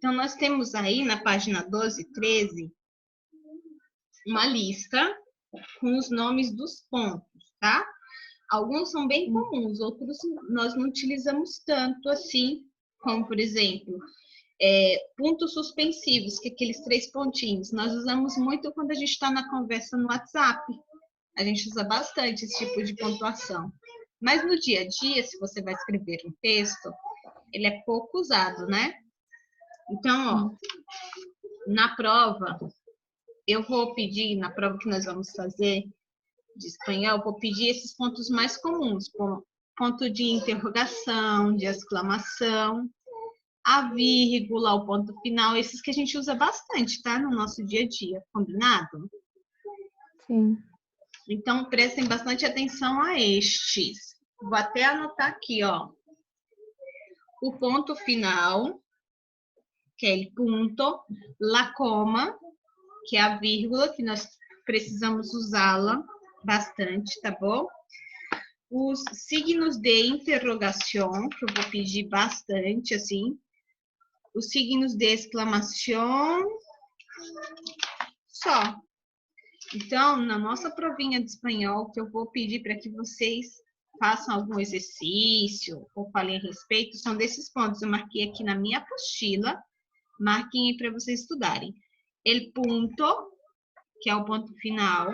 Então, nós temos aí na página 12 e 13 uma lista com os nomes dos pontos, tá? Alguns são bem comuns, outros nós não utilizamos tanto assim, como, por exemplo, pontos suspensivos, que é aqueles 3 pontinhos. Nós usamos muito quando a gente está na conversa no WhatsApp. A gente usa bastante esse tipo de pontuação. Mas no dia a dia, se você vai escrever um texto, ele é pouco usado, né? Então, ó, na prova, eu vou pedir, na prova que nós vamos fazer de espanhol, vou pedir esses pontos mais comuns, como ponto de interrogação, de exclamação, a vírgula, o ponto final, esses que a gente usa bastante, tá? No nosso dia a dia, combinado? Sim. Então, prestem bastante atenção a estes. Vou até anotar aqui, ó. O ponto final, que é o ponto, la coma, que é a vírgula, que nós precisamos usá-la bastante, tá bom? Os signos de interrogação, que eu vou pedir bastante, assim. Os signos de exclamação, só. Então, na nossa provinha de espanhol, que eu vou pedir para que vocês façam algum exercício ou falem a respeito, são desses pontos. Eu marquei aqui na minha apostila, marquem aí para vocês estudarem. El punto, que é o ponto final.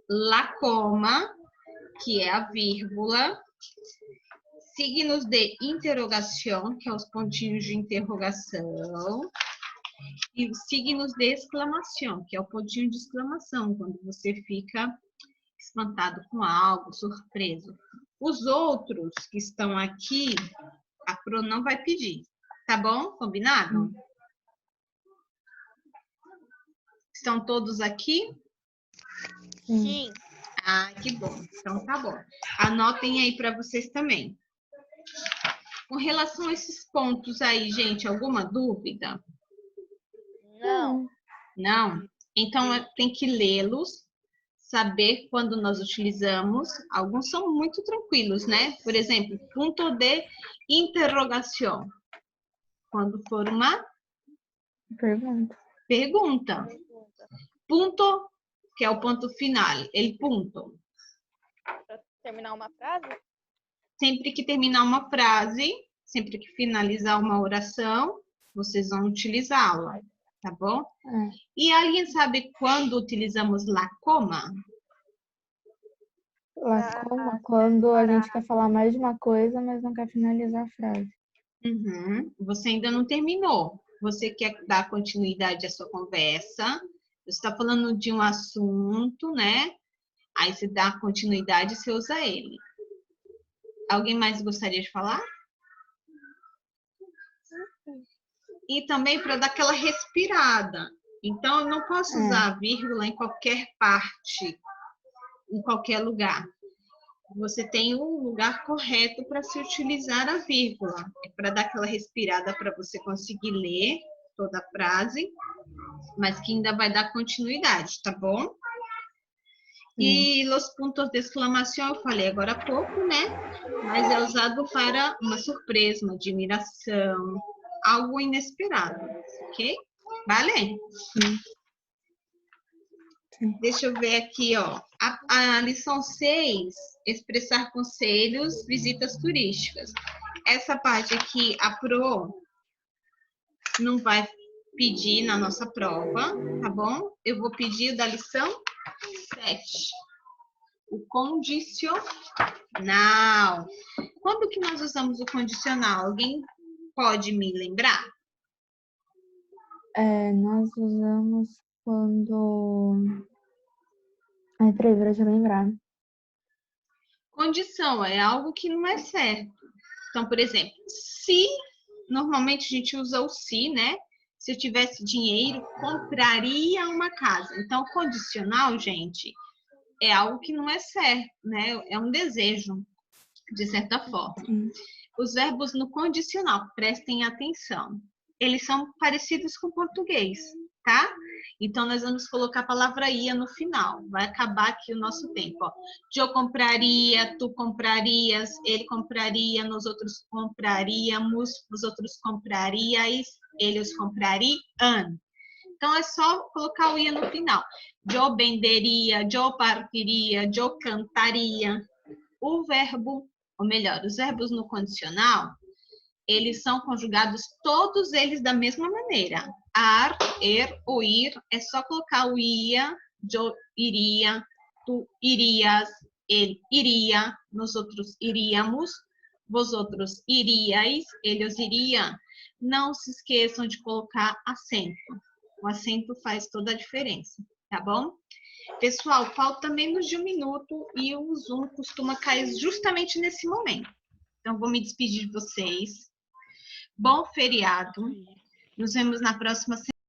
La coma, que é a vírgula. Signos de interrogação, que é os pontinhos de interrogação. E os signos de exclamação, que é o pontinho de exclamação, quando você fica espantado com algo, surpreso. Os outros que estão aqui, a Pro não vai pedir, tá bom? Combinado? Estão todos aqui? Sim. Ah, que bom. Então tá bom. Anotem aí para vocês também. Com relação a esses pontos aí, gente, alguma dúvida? Não. Não? Então tem que lê-los, saber quando nós utilizamos. Alguns são muito tranquilos, né? Por exemplo, ponto de interrogação. Quando for uma pergunta. Ponto, que é o ponto final. El punto. Para terminar uma frase? Sempre que terminar uma frase, sempre que finalizar uma oração, vocês vão utilizá-la, tá bom? E alguém sabe quando utilizamos la coma? La coma, quando a gente quer falar mais de uma coisa, mas não quer finalizar a frase. Você ainda não terminou. Você quer dar continuidade à sua conversa. Você está falando de um assunto, né? Aí você dá continuidade e você usa ele. Alguém mais gostaria de falar? E também para dar aquela respirada. Então, eu não posso usar a vírgula em qualquer parte, em qualquer lugar. Você tem um lugar correto para se utilizar a vírgula. É para dar aquela respirada para você conseguir ler toda a frase, mas que ainda vai dar continuidade, tá bom? E os pontos de exclamação, eu falei agora há pouco, né? Mas é usado para uma surpresa, uma admiração, algo inesperado, ok? Vale? Deixa eu ver aqui, ó. A lição 6, expressar conselhos, visitas turísticas. Essa parte aqui, a Pro não vai pedir na nossa prova, tá bom? Eu vou pedir da lição 7. O condicional. Quando que nós usamos o condicional? Alguém pode me lembrar? Nós usamos quando... Ai, peraí, deixa eu lembrar. Condição é algo que não é certo. Então, por exemplo, se... Normalmente a gente usa o se, né? Se eu tivesse dinheiro, compraria uma casa. Então, condicional, gente, é algo que não é certo, né? É um desejo, de certa forma. Os verbos no condicional, prestem atenção. Eles são parecidos com o português, tá? Então, nós vamos colocar a palavra ia no final. Vai acabar aqui o nosso tempo, ó. Eu compraria, tu comprarias, ele compraria, nós outros compraríamos, os outros comprariais, eles comprariam. Então, é só colocar o ia no final. Eu venderia, eu partiria, eu cantaria. O verbo, ou melhor, os verbos no condicional, eles são conjugados todos eles da mesma maneira. Ar, ou ir, é só colocar o ia, eu iria, tu irias, ele iria, nós outros iríamos, vós outros iriais, eles iriam. Não se esqueçam de colocar acento. O acento faz toda a diferença, tá bom? Pessoal, falta menos de 1 minuto e o Zoom costuma cair justamente nesse momento. Então, vou me despedir de vocês. Bom feriado. Nos vemos na próxima semana.